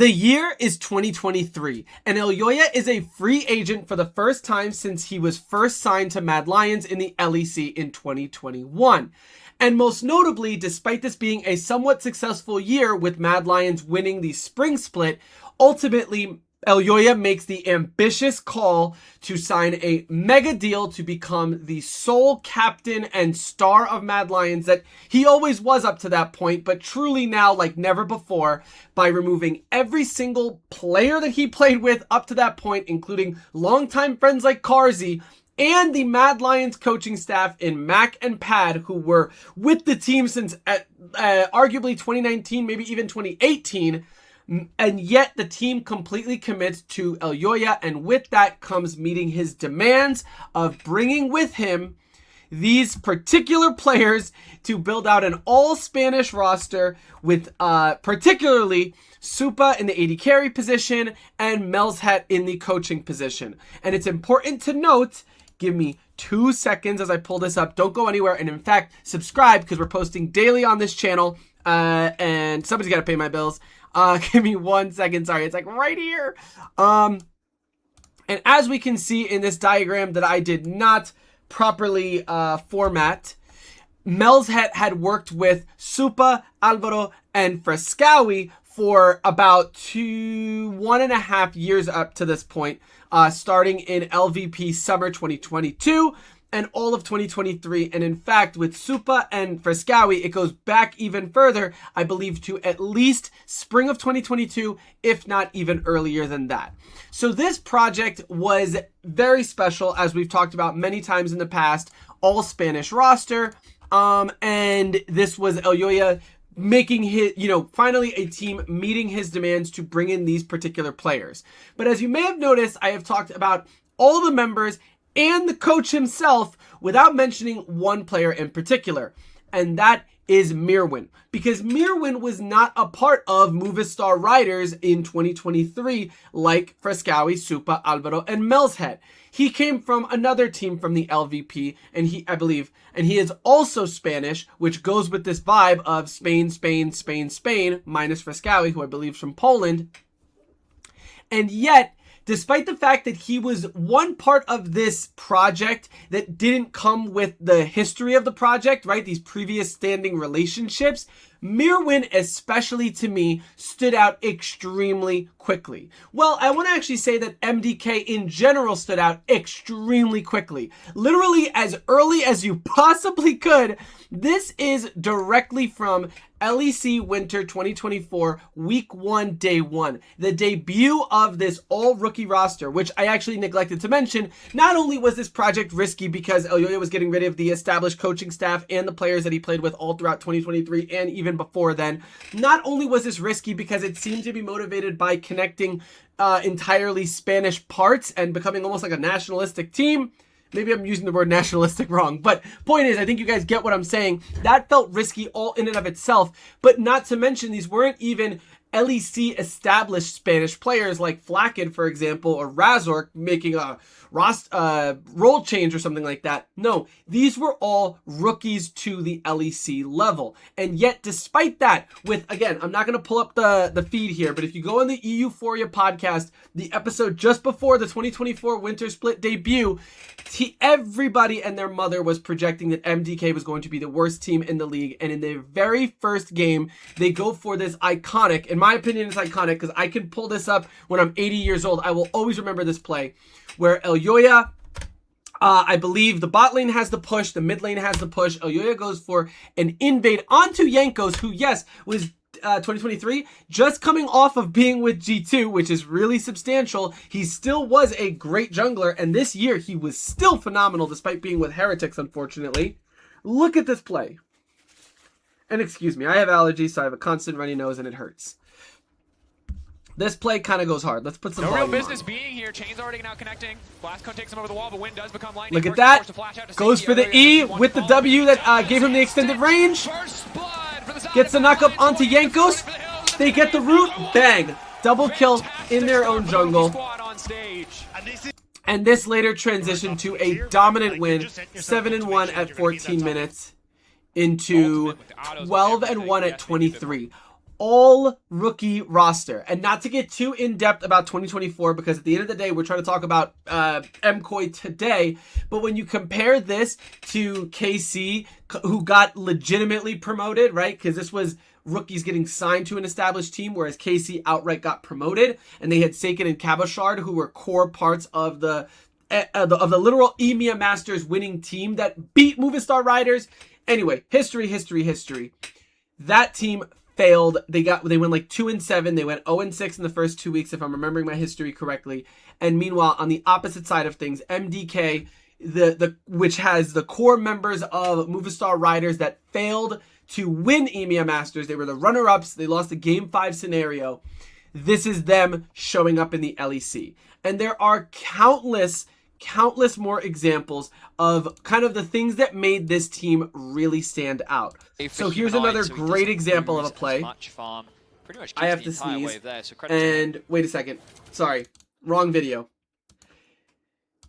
The year is 2023, and Elyoya is a free agent for the first time since he was first signed to Mad Lions in the LEC in 2021. And most notably, despite this being a somewhat successful year with Mad Lions winning the spring split, ultimately Elyoya makes the ambitious call to sign a mega deal to become the sole captain and star of Mad Lions that he always was up to that point, but truly now like never before, by removing every single player that he played with up to that point, including longtime friends like Carzy, and the Mad Lions coaching staff in Mac and Pad, who were with the team since arguably 2019, maybe even 2018. And yet the team completely commits to Elyoya, and with that comes meeting his demands of bringing with him these particular players to build out an all-Spanish roster with particularly Supa in the AD carry position and Melshet in the coaching position. And it's important to note, give me 2 seconds as I pull this up. Don't go anywhere. And in fact, subscribe because we're posting daily on this channel. And somebody's got to pay my bills. Give me 1 second. Sorry, it's like right here. And as we can see in this diagram that I did not properly format, Melshet had worked with Supa, Alvaro, and Frescawi for about 1.5 years up to this point, starting in LVP summer 2022 and all of 2023. And in fact, with Supa and Frescawi, it goes back even further, I believe, to at least spring of 2022, if not even earlier than that. So this project was very special, as we've talked about many times in the past, all Spanish roster. And this was Elyoya making his, finally a team meeting his demands to bring in these particular players. But as you may have noticed, I have talked about all the members and the coach himself without mentioning one player in particular, and that is Mirwin, because Mirwin was not a part of Movistar Riders in 2023 like Frescawi, Supa, Alvaro, and Melshet. He came from another team from the LVP, and he is also Spanish, which goes with this vibe of Spain, Spain, Spain, Spain, minus Frescawi, who I believe is from Poland. And yet, despite the fact that he was one part of this project that didn't come with the history of the project, right? These previous standing relationships, Mirwin, especially to me, stood out extremely quickly. Well, I want to actually say that MDK in general stood out extremely quickly. Literally as early as you possibly could. This is directly from LEC Winter 2024, Week 1, Day 1. The debut of this all-rookie roster, which I actually neglected to mention. Not only was this project risky because Elyoya was getting rid of the established coaching staff and the players that he played with all throughout 2023 and even before then. Not only was this risky because it seemed to be motivated by connecting entirely Spanish parts and becoming almost like a nationalistic team. Maybe I'm using the word nationalistic wrong, but point is, I think you guys get what I'm saying. That felt risky all in and of itself, but not to mention these weren't even LEC established Spanish players like Flacken, for example, or Razork making a role change or something like that. No, these were all rookies to the LEC level. And yet, despite that, again, I'm not going to pull up the feed here, but if you go on the Euphoria podcast, the episode just before the 2024 Winter Split debut, everybody and their mother was projecting that MDK was going to be the worst team in the league. And in their very first game, they go for this iconic, in my opinion, it's iconic because I can pull this up when I'm 80 years old. I will always remember this play where Elyoya, I believe the bot lane has the push, the mid lane has the push. Elyoya goes for an invade onto Jankos, who, yes, was 2023, just coming off of being with G2, which is really substantial. He still was a great jungler, and this year he was still phenomenal despite being with Heretics, unfortunately. Look at this play. And excuse me, I have allergies, so I have a constant runny nose and it hurts. This play kind of goes hard. Let's put some volume on. No real business being here. Chain's already now connecting. Blast Cone takes him over the wall, but Wind does become lightning. Look at that. Goes for the E with the W that gave him the extended range. Gets the knock up onto Jankos. They get the root. Bang. Double kill in their own jungle. And this later transitioned to a dominant win. 7-1 at 14 minutes into 12-1 at 23. all rookie roster. And not to get too in-depth about 2024, because at the end of the day, we're trying to talk about MKOI today. But when you compare this to KC, who got legitimately promoted, right? Because this was rookies getting signed to an established team, whereas KC outright got promoted. And they had Saken and Kabashard, who were core parts of the literal EMEA Masters winning team that beat Movistar Riders. Anyway, history. That team failed. They went like 2-7. They went 0-6 in the first 2 weeks, if I'm remembering my history correctly. And meanwhile, on the opposite side of things, MDK, which has the core members of Movistar Riders that failed to win EMEA Masters. They were the runner-ups. They lost the Game 5 scenario. This is them showing up in the LEC. And there are countless more examples of kind of the things that made this team really stand out. So here's another great example of a play. I have to sneeze. And wait a second. Sorry, wrong video.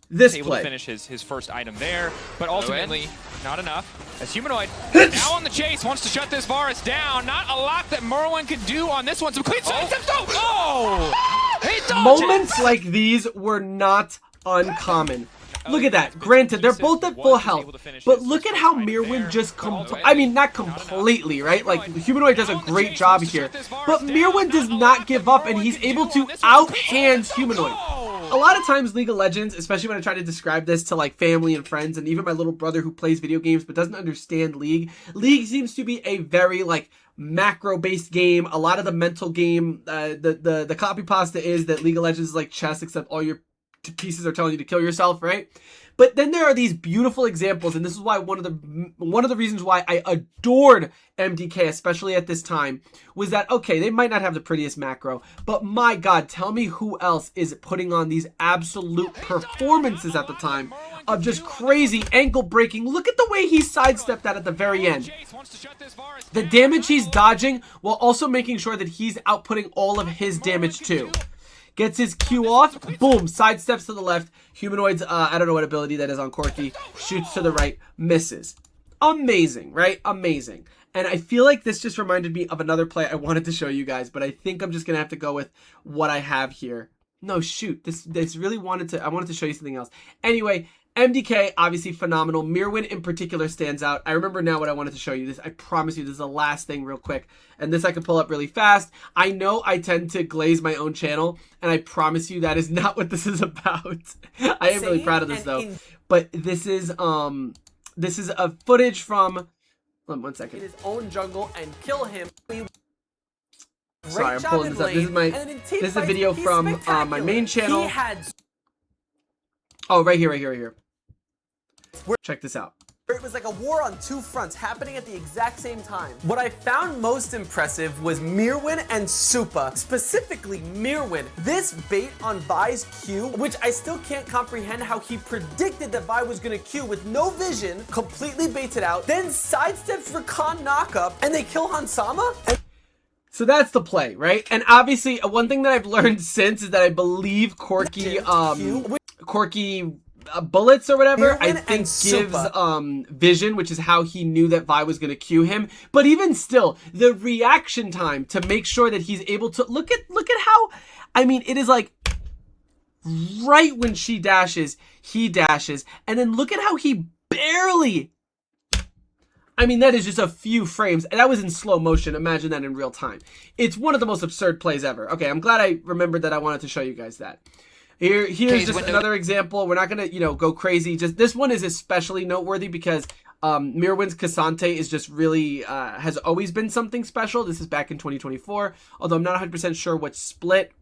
This able play. to finish his first item there, but ultimately not enough. As Humanoid now on the chase, wants to shut this virus down. Not a lot that Mirwin can do on this one. Some clean sidesteps. Moments like these were not uncommon. Look at that. Granted, they're both at full health, but look at how Mirwin just I mean, not completely, right? Like, Humanoid does a great job here, but Mirwin does not give up, and he's able to out-hands Humanoid. A lot of times, League of Legends, especially when I try to describe this to like family and friends, and even my little brother who plays video games but doesn't understand League seems to be a very like macro-based game. A lot of the mental game, the copy pasta is that League of Legends is like chess, except all your pieces are telling you to kill yourself, right? But then there are these beautiful examples, and this is why one of the reasons why I adored MDK, especially at this time, was that, okay, they might not have the prettiest macro, but my God, tell me who else is putting on these absolute performances at the time of just crazy ankle breaking. Look at the way he sidestepped that at the very end. The damage he's dodging while also making sure that he's outputting all of his damage too. Gets his Q off, boom, sidesteps to the left. Humanoid's, I don't know what ability that is on Corki. Shoots to the right, misses. Amazing, right? Amazing. And I feel like this just reminded me of another play I wanted to show you guys, but I think I'm just going to have to go with what I have here. No, shoot. This really I wanted to show you something else. Anyway, MDK, obviously phenomenal. Mirwin in particular stands out. I remember now what I wanted to show you. This, I promise you, this is the last thing real quick. And this I can pull up really fast. I know I tend to glaze my own channel, and I promise you that is not what this is about. I am really proud of this though. But this is a footage from, one second. In his own jungle and kill him. Sorry, I'm pulling this up. This is a video from my main channel. Oh, right here. Check this out. It was like a war on two fronts happening at the exact same time. What I found most impressive was Mirwin and Supa, specifically Mirwin. This bait on Vi's Q, which I still can't comprehend how he predicted that Vi was gonna Q with no vision, completely baits it out, then sidesteps for Khan knockup, and they kill Hansama? So that's the play, right? And obviously, one thing that I've learned since is that I believe Corki bullets or whatever, I think gives vision, which is how he knew that Vi was going to Q him. But even still, the reaction time to make sure that he's able to look at how, I mean, it is like right when she dashes, he dashes, and then look at how he barely, I mean, that is just a few frames, and that was in slow motion. Imagine that in real time. It's one of the most absurd plays ever. Okay, I'm glad I remembered that I wanted to show you guys that. Here's just another example. We're not gonna, go crazy. Just this one is especially noteworthy because Mirwin's Cassante is just really has always been something special. This is back in 2024, although I'm not 100% sure what split.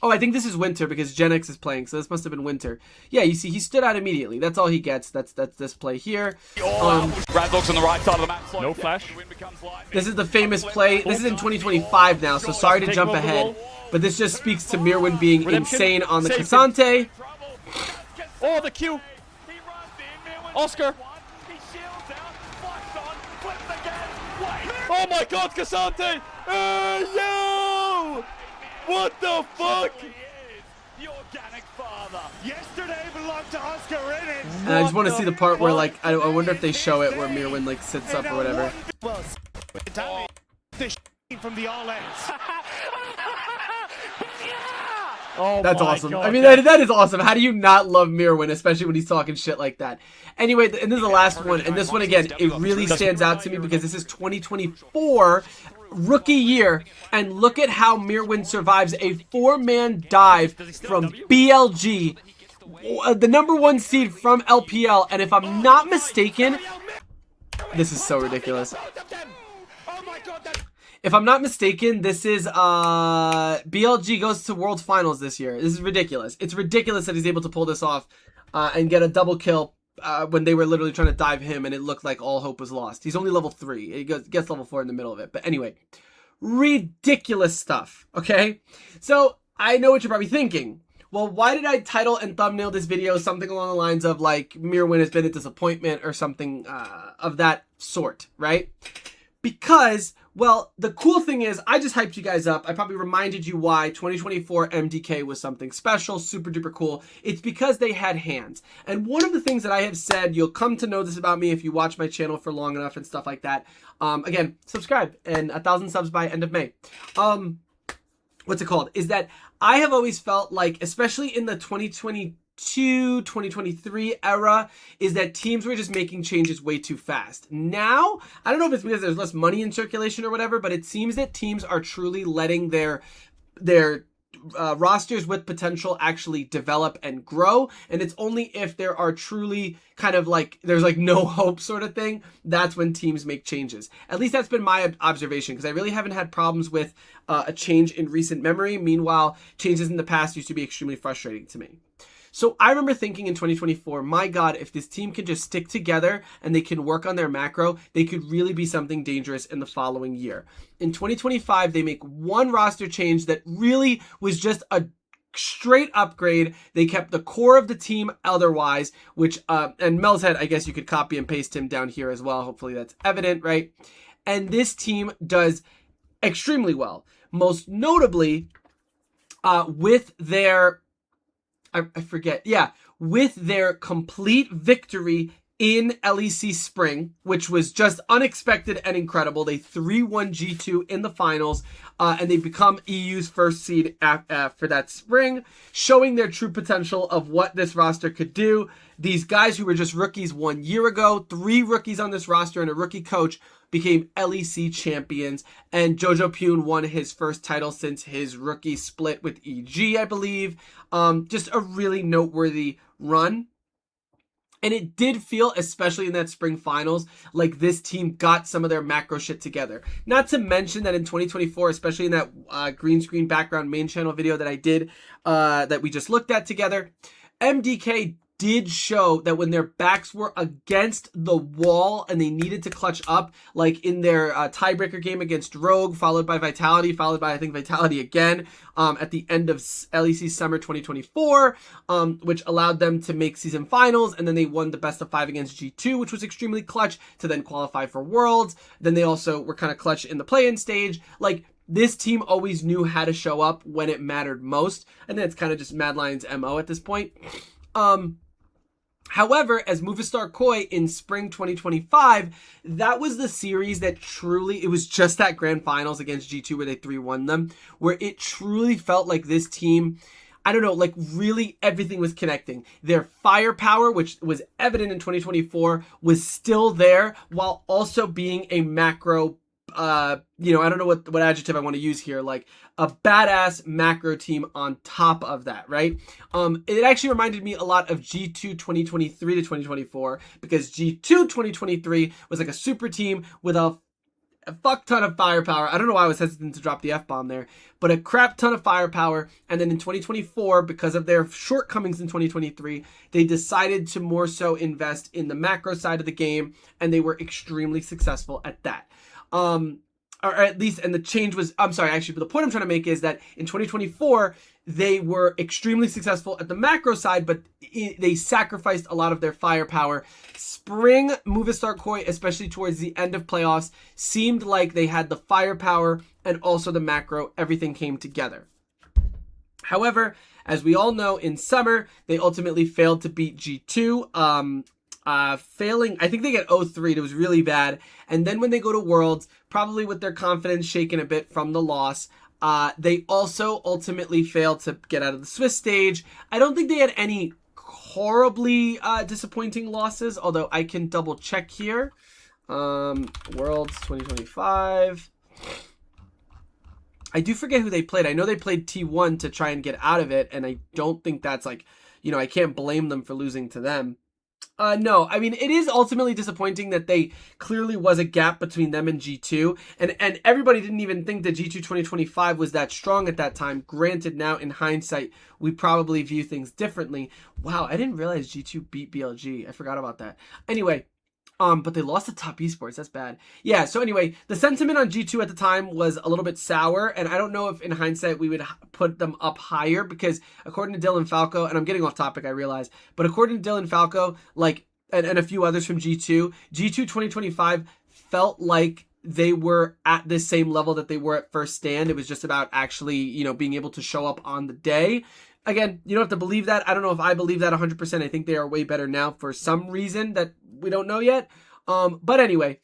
Oh, I think this is Winter because Gen X is playing, so this must have been Winter. Yeah, you see, he stood out immediately. That's all he gets. That's this play here. Radlock's on the right side of the map. No flash. This is the famous play. This is in 2025 now, so sorry to jump ahead. But this just speaks to Mirwin being insane on the Cassante. Oh, the Q. Oscar. Oh my God, Cassante! Yo! What the fuck? The organic father. Yesterday belonged to Oscar in it. And I just want to see the part where, like, I wonder if they show it where Mirwin, like, sits up or whatever. from the all ends. That's awesome. God, I mean, that is awesome. How do you not love Mirwin, especially when he's talking shit like that? Anyway, and this is the last one. And this one, again, it really stands out to me because this is 2024 rookie year. And look at how Mirwin survives a 4-man dive from BLG, the #1 seed from LPL. And if I'm not mistaken, this is so ridiculous. If I'm not mistaken, this is BLG goes to World Finals this year. This is ridiculous. It's ridiculous that he's able to pull this off and get a double kill when they were literally trying to dive him and it looked like all hope was lost. He's only level 3. He gets level 4 in the middle of it. But anyway, ridiculous stuff, okay? So I know what you're probably thinking. Well, why did I title and thumbnail this video something along the lines of like Mirwin has been a disappointment or something of that sort, right? Because, well, the cool thing is I just hyped you guys up. I probably reminded you why 2024 MDK was something special, super duper cool. It's because they had hands. And one of the things that I have said, you'll come to know this about me if you watch my channel for long enough and stuff like that. Again, subscribe and 1,000 subs by end of May. What's it called? Is that I have always felt like, especially in the 2023 era, is that teams were just making changes way too fast. Now, I don't know if it's because there's less money in circulation or whatever, but it seems that teams are truly letting their rosters with potential actually develop and grow. And it's only if there are truly kind of like, there's like no hope sort of thing, that's when teams make changes. At least that's been my observation, because I really haven't had problems with a change in recent memory. Meanwhile, changes in the past used to be extremely frustrating to me. So I remember thinking in 2024, my God, if this team can just stick together and they can work on their macro, they could really be something dangerous in the following year. In 2025, they make one roster change that really was just a straight upgrade. They kept the core of the team otherwise, which, and Mel's head, I guess you could copy and paste him down here as well. Hopefully that's evident, right? And this team does extremely well. Most notably, with their... I forget. Yeah, with their complete victory in LEC Spring, which was just unexpected and incredible. They 3-1 G2 in the finals, and they become EU's first seed for that spring, showing their true potential of what this roster could do. These guys who were just rookies 1 year ago, 3 rookies on this roster and a rookie coach, became LEC champions, and Jojo Pune won his first title since his rookie split with EG, I believe. Just a really noteworthy run. And it did feel, especially in that spring finals, like this team got some of their macro shit together. Not to mention that in 2024, especially in that green screen background main channel video that I did, that we just looked at together, MDK did show that when their backs were against the wall and they needed to clutch up, like in their tiebreaker game against Rogue, followed by Vitality, followed by, I think, Vitality again at the end of LEC Summer 2024, which allowed them to make season finals, and then they won the best of 5 against G2, which was extremely clutch to then qualify for Worlds. Then they also were kind of clutch in the play-in stage. Like, this team always knew how to show up when it mattered most, and that's kind of just Mad Lions' MO at this point. However, as Movistar Koi in spring 2025, that was the series that truly, it was just that grand finals against G2 where they 3-1 them, where it truly felt like this team, I don't know, like really everything was connecting. Their firepower, which was evident in 2024, was still there while also being a macro, I don't know what adjective I want to use here, like a badass macro team on top of that, right? It actually reminded me a lot of G2 2023 to 2024, because G2 2023 was like a super team with a fuck ton of firepower. I don't know why I was hesitant to drop the F-bomb there, but a crap ton of firepower. And then in 2024, because of their shortcomings in 2023, they decided to more so invest in the macro side of the game, and they were extremely successful at that. Or at least, and the change was, I'm sorry, actually, but the point I'm trying to make is that in 2024, they were extremely successful at the macro side, but they sacrificed a lot of their firepower. Spring Movistar Koi, especially towards the end of playoffs, seemed like they had the firepower and also the macro. Everything came together. However, as we all know, in summer, they ultimately failed to beat G2. failing. I think they get 0-3. It was really bad. And then when they go to Worlds, probably with their confidence shaken a bit from the loss, they also ultimately failed to get out of the Swiss stage. I don't think they had any horribly disappointing losses, although I can double check here. Worlds 2025. I do forget who they played. I know they played T1 to try and get out of it, and I don't think that's like, I can't blame them for losing to them. No, I mean, it is ultimately disappointing that they clearly was a gap between them and G2, and everybody didn't even think that G2 2025 was that strong at that time. Granted, now in hindsight, we probably view things differently. Wow, I didn't realize G2 beat BLG. I forgot about that. Anyway, but they lost to Top Esports. That's bad. Yeah, so anyway, the sentiment on G2 at the time was a little bit sour, and I don't know if in hindsight we would put them up higher, because according to Dylan Falco, and I'm getting off topic, I realize, but according to Dylan Falco, like, and a few others from G2 2025 felt like they were at the same level that they were at first stand. It was just about actually, being able to show up on the day. Again, you don't have to believe that. I don't know if I believe that 100%. I think they are way better now for some reason that we don't know yet. But anyway,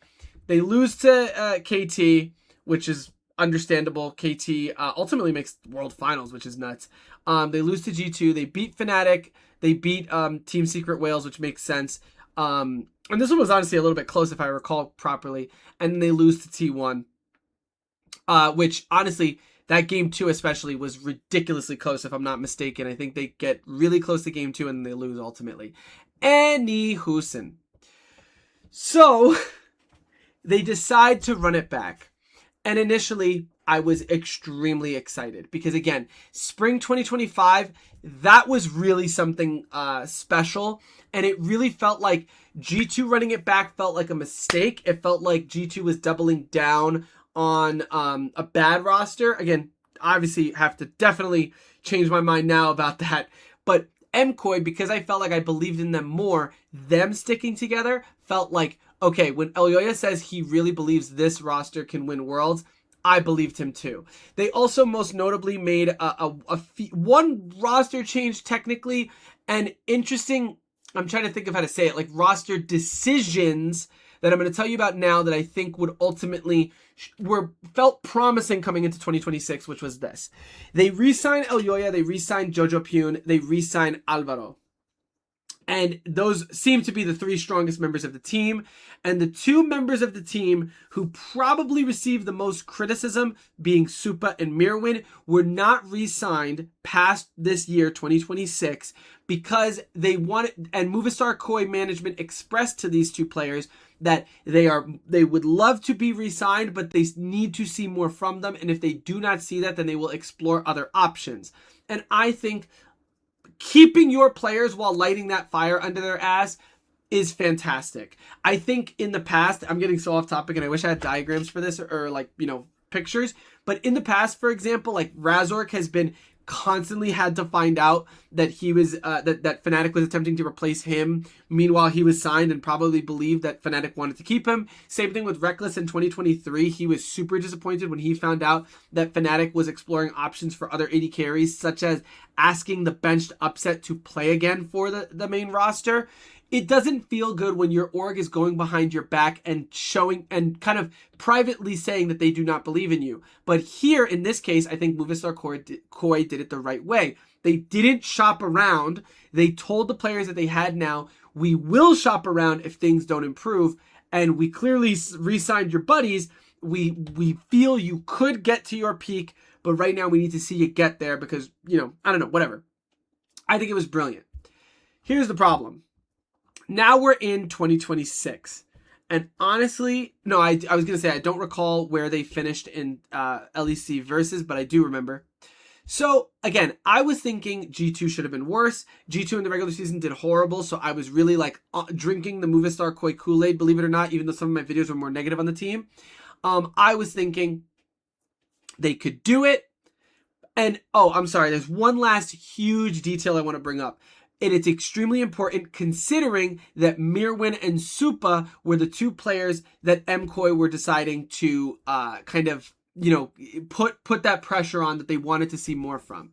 they lose to KT, which is understandable. KT ultimately makes World Finals, which is nuts. They lose to G2. They beat Fnatic. They beat Team Secret Wales, which makes sense. And this one was honestly a little bit close if I recall properly. And then they lose to T1, which honestly, that game 2 especially was ridiculously close, if I'm not mistaken. I think they get really close to game 2 and they lose ultimately. Anywhosen. So, they decide to run it back. And initially, I was extremely excited. Because again, spring 2025, that was really something special. And it really felt like G2 running it back felt like a mistake. It felt like G2 was doubling down on a bad roster. Again, obviously have to definitely change my mind now about that. But MKOI, because I felt like I believed in them more, them sticking together felt like, okay, when Elyoya says he really believes this roster can win Worlds, I believed him too. They also most notably made one roster change technically, and interesting, I'm trying to think of how to say it, like roster decisions that I'm going to tell you about now that I think would ultimately felt promising coming into 2026, which was this. They re-signed Elyoya, they re-signed Jojo Pune, they re-signed Alvaro. And those seem to be the 3 strongest members of the team. And the 2 members of the team who probably received the most criticism, being Supa and Mirwin, were not re-signed past this year, 2026, because they wanted, and Movistar Koi management expressed to these 2 players that they would love to be re-signed, but they need to see more from them. And if they do not see that, then they will explore other options. And I think keeping your players while lighting that fire under their ass is fantastic. I think in the past, I'm getting so off topic and I wish I had diagrams for this or like, pictures. But in the past, for example, like Razork has been constantly had to find out that he was that Fnatic was attempting to replace him. Meanwhile, he was signed and probably believed that Fnatic wanted to keep him. Same thing with Reckless in 2023. He was super disappointed when he found out that Fnatic was exploring options for other AD carries, such as asking the benched Upset to play again for the main roster. It doesn't feel good when your org is going behind your back and showing and kind of privately saying that they do not believe in you. But here, in this case, I think Movistar Koi did it the right way. They didn't shop around. They told the players that they had now, we will shop around if things don't improve. And we clearly re-signed your buddies. We feel you could get to your peak, but right now we need to see you get there because, I don't know, whatever. I think it was brilliant. Here's the problem. Now we're in 2026. And honestly, no, I was going to say I don't recall where they finished in LEC versus, but I do remember. So, again, I was thinking G2 should have been worse. G2 in the regular season did horrible, so I was really like drinking the Movistar Koi Kool-Aid, believe it or not, even though some of my videos were more negative on the team. I was thinking they could do it. And, oh, I'm sorry, there's one last huge detail I want to bring up. And it's extremely important considering that Mirwin and Supa were the 2 players that MKOI were deciding to kind of, put that pressure on that they wanted to see more from.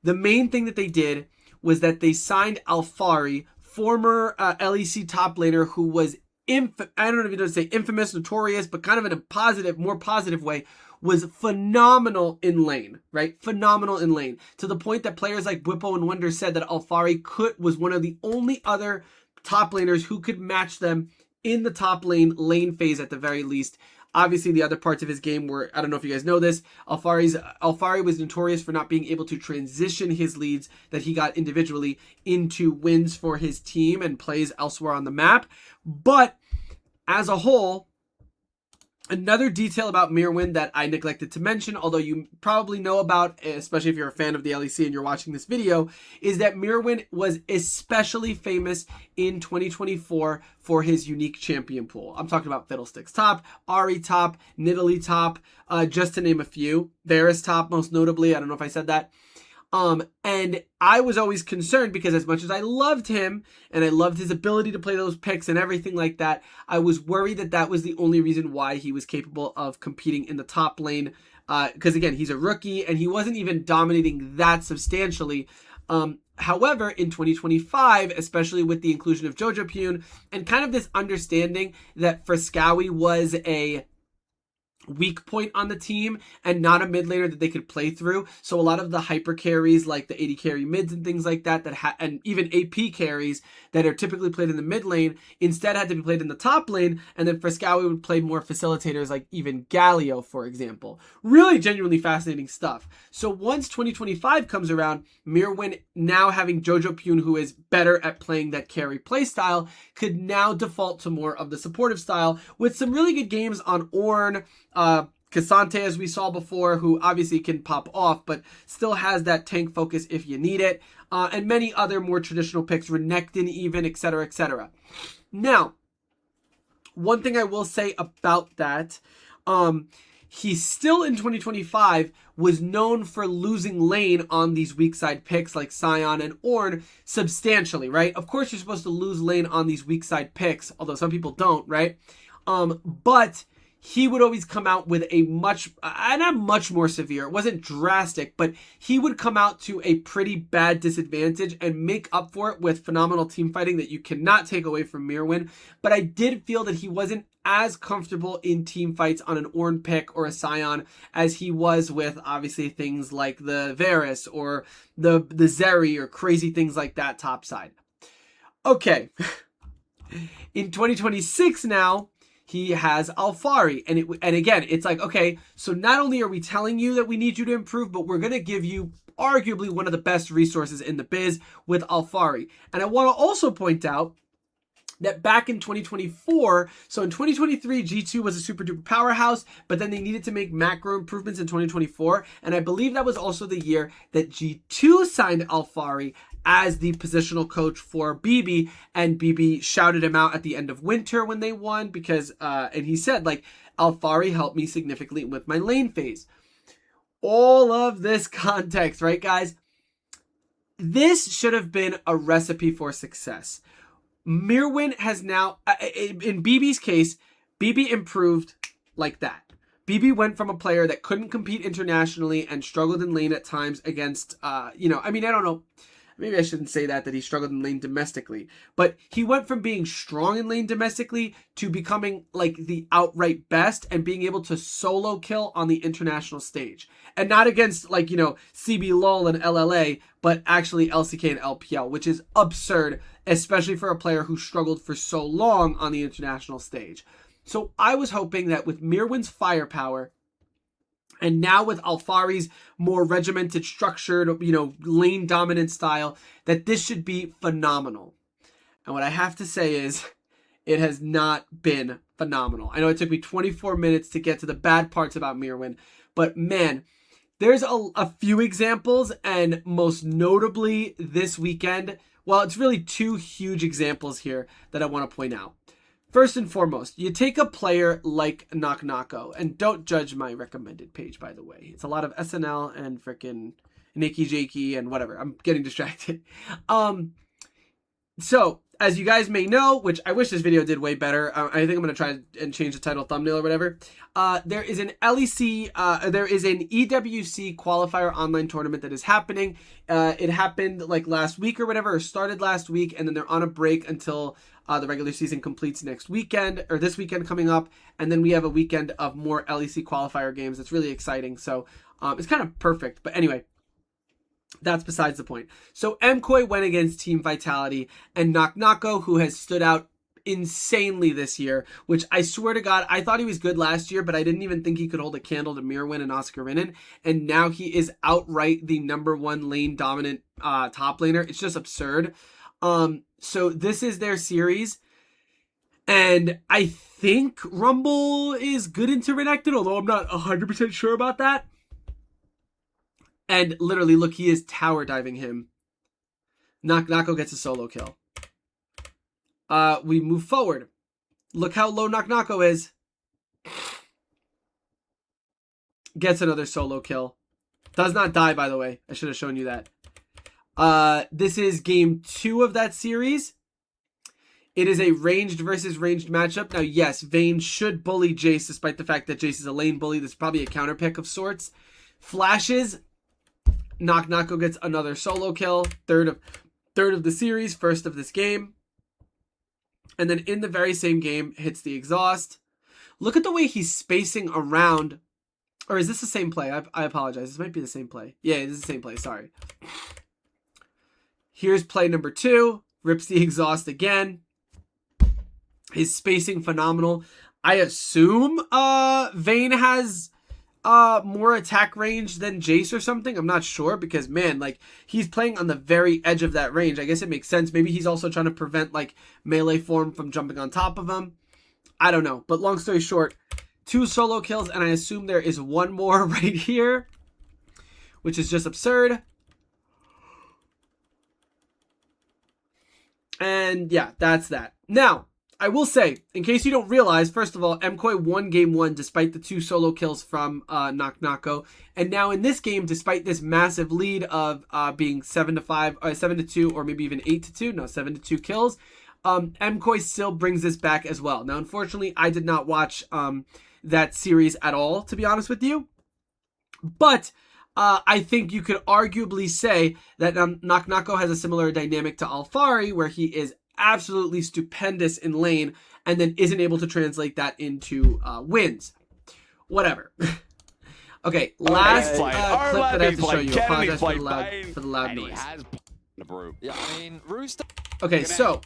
The main thing that they did was that they signed Alfari former LEC top laner who was I don't know if you know to say infamous, notorious, but kind of in a positive, more positive way, was phenomenal in lane, right? Phenomenal in lane, to the point that players like Bwipo and Wonder said that Alphari was one of the only other top laners who could match them in the top lane phase at the very least. Obviously, the other parts of his game were, I don't know if you guys know this, Alphari was notorious for not being able to transition his leads that he got individually into wins for his team and plays elsewhere on the map. But as a whole, another detail about Mirwin that I neglected to mention, although you probably know about, especially if you're a fan of the LEC and you're watching this video, is that Mirwin was especially famous in 2024 for his unique champion pool. I'm talking about Fiddlesticks top, Ari top, Nidalee top, just to name a few. Varus top, most notably. I don't know if I said that. And I was always concerned because as much as I loved him and I loved his ability to play those picks and everything like that, I was worried that that was the only reason why he was capable of competing in the top lane. Because again, he's a rookie and he wasn't even dominating that substantially. However, in 2025, especially with the inclusion of Jojo Pune and kind of this understanding that Fresskowy was a weak point on the team and not a mid laner that they could play through, so a lot of the hyper carries like the 80 carry mids and things like that and even AP carries that are typically played in the mid lane instead had to be played in the top lane, and then Fresskowy would play more facilitators like even Galio, for example. Really genuinely fascinating stuff. So once 2025 comes around, Mirwin, now having Jojo Pune, who is better at playing that carry playstyle, could now default to more of the supportive style with some really good games on Ornn, Cassante, as we saw before, who obviously can pop off, but still has that tank focus if you need it, and many other more traditional picks, Renekton even, etc., etc. Now, one thing I will say about that, he still in 2025 was known for losing lane on these weak side picks like Sion and Ornn substantially, right? Of course, you're supposed to lose lane on these weak side picks, although some people don't, right? But he would always come out with a not much more severe, it wasn't drastic, but he would come out to a pretty bad disadvantage and make up for it with phenomenal team fighting that you cannot take away from Mirwin. But I did feel that he wasn't as comfortable in team fights on an Ornn pick or a Sion as he was with obviously things like the Varus or the Zeri or crazy things like that topside. Okay, in 2026 now, he has Alphari, and again, it's like, okay, so not only are we telling you that we need you to improve, but we're going to give you arguably one of the best resources in the biz with Alphari. And I want to also point out that back in 2024, so in 2023, G2 was a super duper powerhouse, but then they needed to make macro improvements in 2024, and I believe that was also the year that G2 signed Alphari as the positional coach for BB, and BB shouted him out at the end of winter when they won because, and he said, like, Alphari helped me significantly with my lane phase. All of this context, right, guys? This should have been a recipe for success. Mirwin has now, in BB's case, BB improved like that. BB went from a player that couldn't compete internationally and struggled in lane at times against, I don't know. Maybe I shouldn't say that he struggled in lane domestically, but he went from being strong in lane domestically to becoming like the outright best and being able to solo kill on the international stage, and not against like, CB LOL and LLA, but actually LCK and LPL, which is absurd, especially for a player who struggled for so long on the international stage. So I was hoping that with Mirwin's firepower, and now with Alphari's more regimented, structured, lane dominant style, that this should be phenomenal. And what I have to say is, it has not been phenomenal. I know it took me 24 minutes to get to the bad parts about Mirwin, but man, there's a few examples, and most notably this weekend, well, it's really two huge examples here that I want to point out. First and foremost, you take a player like Knock-Knocko, and don't judge my recommended page, by the way. It's a lot of SNL and frickin' Nikki Jakey and whatever. I'm getting distracted. So, as you guys may know, which I wish this video did way better. I think I'm going to try and change the title thumbnail or whatever. There is an LEC, there is an EWC qualifier online tournament that is happening. It happened like last week or whatever, or started last week, and then they're on a break until the regular season completes next weekend, or this weekend coming up, and then we have a weekend of more LEC qualifier games. It's really exciting, so it's kind of perfect. But anyway, that's besides the point. So MKOI went against Team Vitality, and Knock, who has stood out insanely this year, which I swear to God, I thought he was good last year, but I didn't even think he could hold a candle to Mirwin and Oscar, and now he is outright the #1 lane dominant top laner. It's just absurd. So this is their series, and I think Rumble is good into Renekton, although I'm not 100% sure about that. And literally, look, he is tower diving him. Knock gets a solo kill. We move forward. Look how low Knock is. Gets another solo kill. Does not die, by the way. I should have shown you that. This is game 2 of that series. It is a ranged versus ranged matchup. Now, yes, Vayne should bully Jace, despite the fact that Jace is a lane bully. This is probably a counter pick of sorts. Flashes. Knock gets another solo kill. Third of the series, first of this game. And then in the very same game, hits the exhaust. Look at the way he's spacing around. Or is this the same play? I apologize. This might be the same play. Yeah, this is the same play. Sorry. Here's play number 2. Rips the exhaust again. His spacing phenomenal. I assume Vayne has more attack range than Jace or something. I'm not sure, because man, like, he's playing on the very edge of that range. I guess it makes sense. Maybe he's also trying to prevent like melee form from jumping on top of him. I don't know. But long story short, 2 solo kills, and I assume there is one more right here, which is just absurd. And yeah, that's that. Now, I will say, in case you don't realize, first of all, MKOI won game 1 despite the 2 solo kills from Knock. And now in this game, despite this massive lead of being 7-5, 7-2, or maybe even 8-2, no, 7-2 kills, MKOI still brings this back as well. Now, unfortunately, I did not watch that series at all, to be honest with you. But I think you could arguably say that Knock has a similar dynamic to Alfari, where he is absolutely stupendous in lane and then isn't able to translate that into wins. Whatever. Okay, last clip that I have to show you. Apologize for the loud noise. Yeah, I mean, Rooster. Okay, so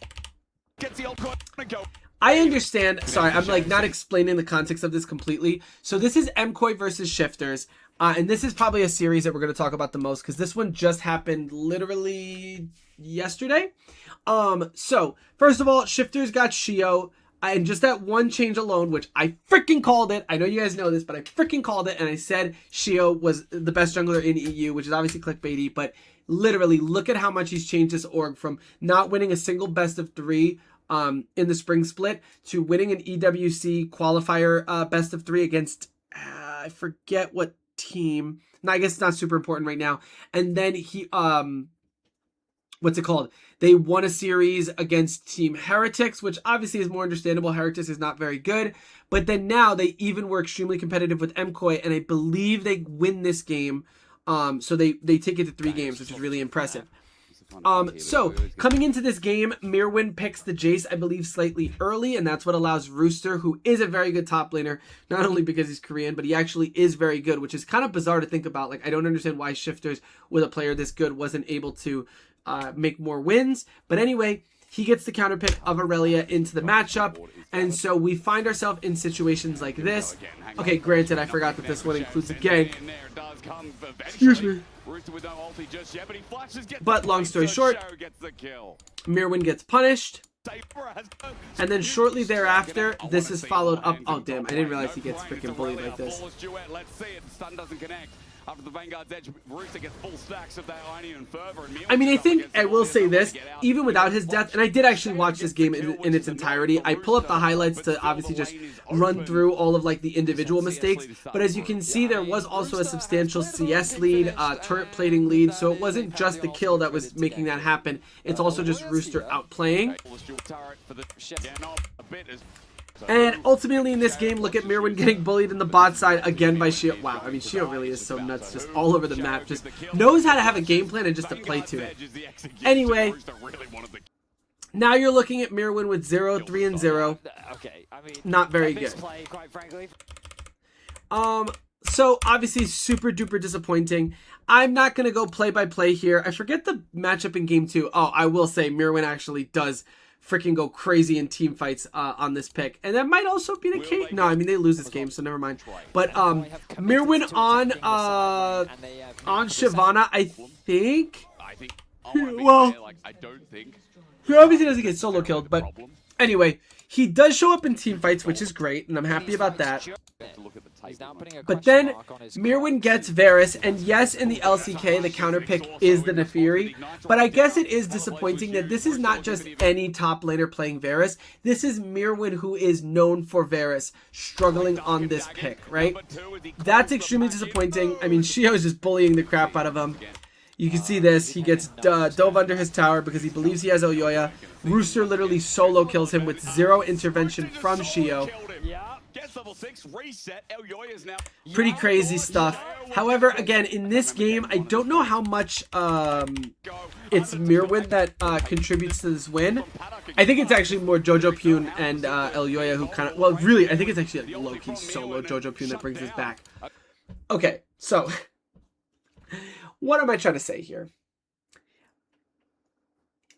I understand. Sorry, I'm like not explaining the context of this completely. So this is MKOI versus Shifters. And this is probably a series that we're going to talk about the most, because this one just happened literally yesterday. So first of all, Shifters got Shio, and just that one change alone, which I freaking called it. I know you guys know this, but I freaking called it, and I said Shio was the best jungler in EU, which is obviously clickbaity, but literally look at how much he's changed this org from not winning a single best of 3 in the spring split to winning an EWC qualifier best of 3 against I forget what team. No, I guess it's not super important right now. And then he what's it called? They won a series against Team Heretics, which obviously is more understandable. Heretics is not very good. But then now they even were extremely competitive with MKOI, and I believe they win this game. So they take it to 3 games, which is really impressive. So coming into this game, Mirwin picks the Jace, I believe, slightly early, and that's what allows Rooster, who is a very good top laner, not only because he's Korean, but he actually is very good, which is kind of bizarre to think about. Like, I don't understand why Shifters, with a player this good, wasn't able to make more wins. But anyway, he gets the counter pick of Aurelia into the matchup, and so we find ourselves in situations like this. Okay, granted, I forgot that this one includes a gank. Excuse me. But long story short, Mirwin gets punished. And then shortly thereafter, this is followed up. Oh, damn. I didn't realize he gets freaking bullied like this. After the Vanguard's edge, Rooster gets full stacks of that Ionian fervor. And I mean, I think I will say this, even without his death, and I did actually watch this game in its entirety. I pull up the highlights to obviously just run through all of like the individual mistakes, but as you can see, there was also a substantial CS lead, turret plating lead, so it wasn't just the kill that was making that happen. It's also just Rooster outplaying. And ultimately in this game, look at Mirwin getting bullied in the bot side again by Shio. Wow, I mean, Shio really is so nuts, just all over the map, just knows how to have a game plan and just to play to it. Anyway, now you're looking at Mirwin with 0-3-0. Not very good. So obviously super duper disappointing. I'm not going to go play by play here. I forget the matchup in game 2. Oh, I will say Mirwin actually does freaking go crazy in team fights on this pick, and that might also be the case. No, I mean they lose this game, so never mind. But Mirwin on Shyvana, I think. Well, he obviously doesn't get solo killed, but anyway, he does show up in team fights, which is great, and I'm happy about that. But then Mirwin gets Varus, and yes, in the LCK, the counter pick is the Nefiri, but I guess it is disappointing that this is not just any top laner playing Varus. This is Mirwin, who is known for Varus, struggling on this pick, right? That's extremely disappointing. I mean, Shio is just bullying the crap out of him. You can see this. He gets dove under his tower because he believes he has Elyoya. Rooster literally solo kills him with 0 intervention from Shio. Pretty crazy stuff. However, again, in this game, I don't know how much it's Mirwin that contributes to this win. I think it's actually more Jojo Pune and Elyoya who kind of, well, really, I think it's actually like low-key solo Jojo Pune that brings this back. Okay, so what am I trying to say here?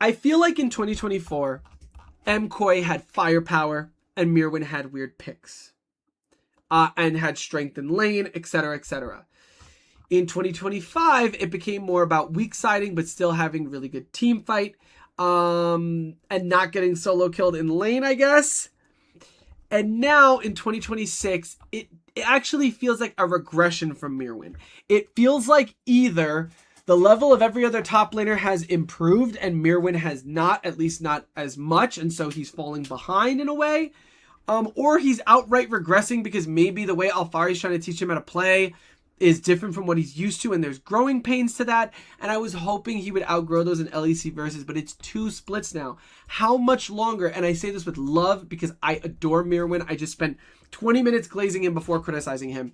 I feel like in 2024, MKOI had firepower and Mirwin had weird picks. And had strength in lane, etc., etc. In 2025, it became more about weak siding, but still having really good team fight, and not getting solo killed in lane, I guess. And now in 2026, it actually feels like a regression from Mirwin. It feels like either the level of every other top laner has improved and Mirwin has not, at least not as much, and so he's falling behind in a way. Or he's outright regressing because maybe the way Alfari's trying to teach him how to play is different from what he's used to, and there's growing pains to that. And I was hoping he would outgrow those in LEC versus, but it's 2 splits now. How much longer? And I say this with love because I adore Mirwin. I just spent 20 minutes glazing him before criticizing him.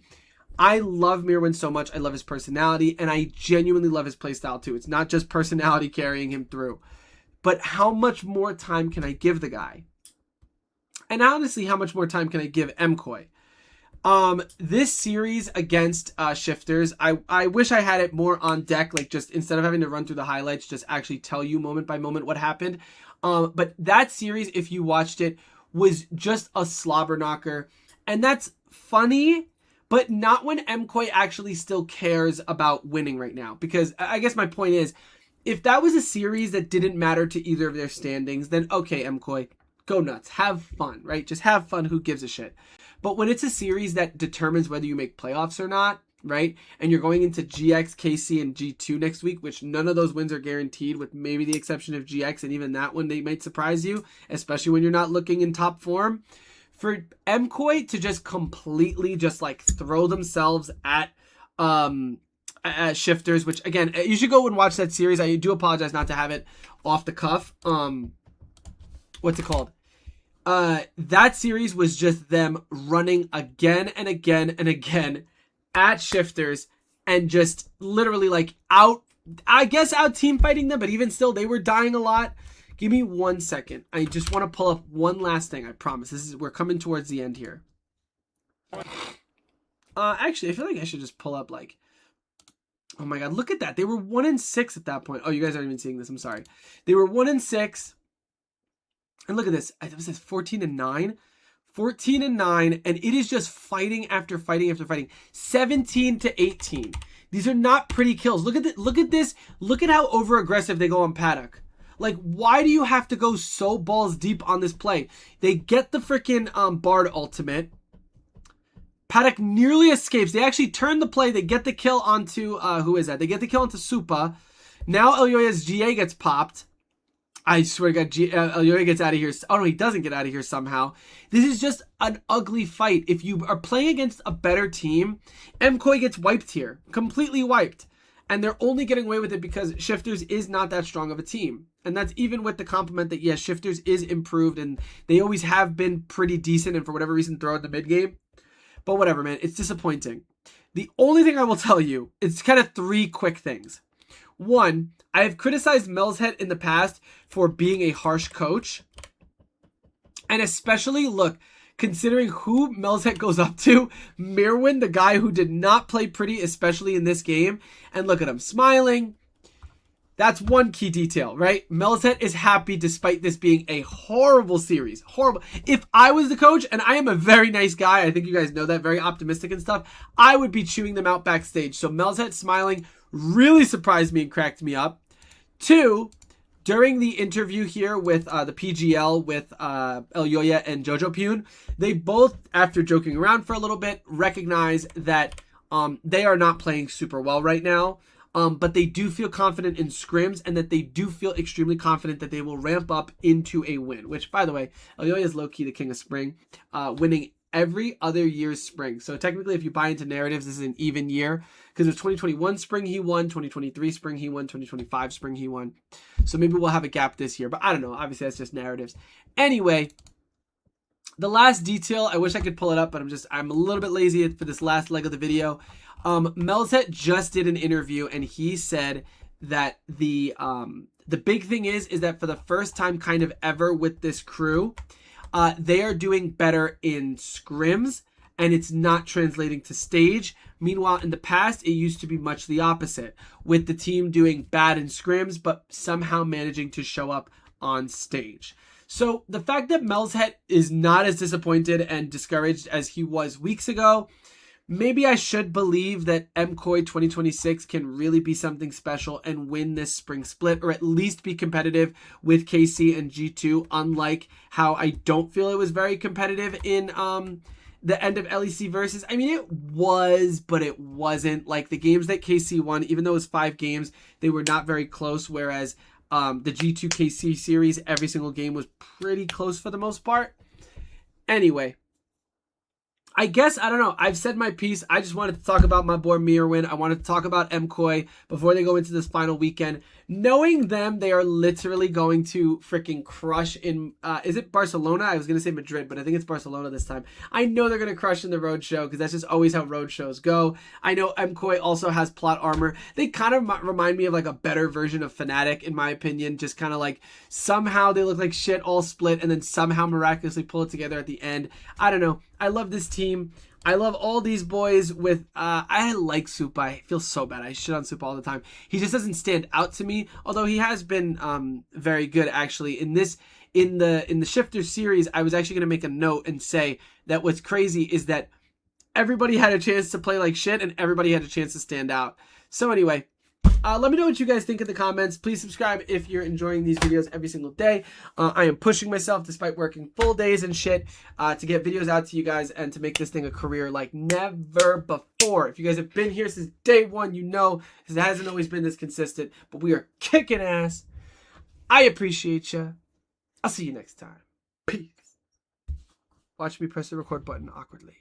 I love Mirwin so much. I love his personality, and I genuinely love his playstyle too. It's not just personality carrying him through. But how much more time can I give the guy? And honestly, how much more time can I give MKOI? This series against Shifters, I wish I had it more on deck, like just instead of having to run through the highlights, just actually tell you moment by moment what happened. But that series, if you watched it, was just a slobber knocker. And that's funny, but not when MKOI actually still cares about winning right now. Because I guess my point is, if that was a series that didn't matter to either of their standings, then okay, MKOI, go nuts, have fun, right? Just have fun, who gives a shit? But when it's a series that determines whether you make playoffs or not, right? And you're going into GX, KC, and G2 next week, which none of those wins are guaranteed, with maybe the exception of GX, and even that one, they might surprise you, especially when you're not looking in top form. For MKOI to just completely just like throw themselves at Shifters, which again, you should go and watch that series. I do apologize not to have it off the cuff. What's it called? That series was just them running again and again and again at Shifters and just literally like out team fighting them, but even still they were dying a lot. Give me 1 second. I just want to pull up one last thing. I promise. We're coming towards the end here. Actually, I feel like I should just pull up like, oh my god, look at that. They were 1-6 at that point. Oh, you guys aren't even seeing this. I'm sorry. They were 1-6. And look at this. It was 14-9. 14-9. And it is just fighting after fighting after fighting. 17-18. These are not pretty kills. Look at this. Look at how over aggressive they go on Paddock. Like, why do you have to go so balls deep on this play? They get the freaking Bard ultimate. Paddock nearly escapes. They actually turn the play. They get the kill onto, who is that? They get the kill onto Supa. Now Elyoya's GA gets popped. I swear to God, Elyoya gets out of here. Oh no, he doesn't get out of here somehow. This is just an ugly fight. If you are playing against a better team, MKOI gets wiped here. Completely wiped. And they're only getting away with it because Shifters is not that strong of a team. And that's even with the compliment that, yes, Shifters is improved and they always have been pretty decent and for whatever reason throw in the mid game. But whatever, man. It's disappointing. The only thing I will tell you is kind of 3 quick things. 1, I have criticized Melzhet in the past for being a harsh coach. And especially, look, considering who Melzhet goes up to, Mirwin, the guy who did not play pretty, especially in this game. And look at him smiling. That's one key detail, right? Melzhet is happy despite this being a horrible series. Horrible. If I was the coach, and I am a very nice guy, I think you guys know that, very optimistic and stuff, I would be chewing them out backstage. So Melzhet smiling really surprised me and cracked me up. 2, during the interview here with the PGL with Elyoya and Jojo Pune, they both, after joking around for a little bit, recognize that they are not playing super well right now. But they do feel confident in scrims and that they do feel extremely confident that they will ramp up into a win. Which, by the way, Elyoya is low-key the king of spring, winning every other year's spring. So technically, if you buy into narratives, this is an even year. Because it was 2021 spring he won, 2023 spring he won, 2025 spring he won. So maybe we'll have a gap this year. But I don't know. Obviously, that's just narratives. Anyway, the last detail, I wish I could pull it up, but I'm a little bit lazy for this last leg of the video. Melzhet just did an interview and he said that the big thing is that for the first time kind of ever with this crew, they are doing better in scrims and it's not translating to stage. Meanwhile, in the past, it used to be much the opposite, with the team doing bad in scrims, but somehow managing to show up on stage. So the fact that Melzhet is not as disappointed and discouraged as he was weeks ago, maybe I should believe that MKOI 2026 can really be something special and win this spring split, or at least be competitive with KC and G2, unlike how I don't feel it was very competitive in the end of LEC Versus. I mean, it was, but it wasn't. Like, the games that KC won, even though it was 5 games, they were not very close, whereas the G2 KC series, every single game was pretty close for the most part. Anyway, I guess, I don't know. I've said my piece. I just wanted to talk about my boy Mirwin. I wanted to talk about MKOI before they go into this final weekend. Knowing them, they are literally going to freaking crush in, is it Barcelona? I was going to say Madrid, but I think it's Barcelona this time. I know they're going to crush in the road show because that's just always how road shows go. I know MKOI also has plot armor. They kind of remind me of like a better version of Fnatic, in my opinion. Just kind of like somehow they look like shit all split and then somehow miraculously pull it together at the end. I don't know. I love this team. I love all these boys with, I like Supa. I feel so bad. I shit on Supa all the time. He just doesn't stand out to me, although he has been very good actually. In the Shifter series, I was actually going to make a note and say that what's crazy is that everybody had a chance to play like shit and everybody had a chance to stand out. So anyway, let me know what you guys think in the comments. Please subscribe if you're enjoying these videos every single day. I am pushing myself despite working full days and shit to get videos out to you guys and to make this thing a career like never before. If you guys have been here since day one, you know it hasn't always been this consistent, but we are kicking ass. I appreciate you. I'll see you next time. Peace. Watch me press the record button awkwardly.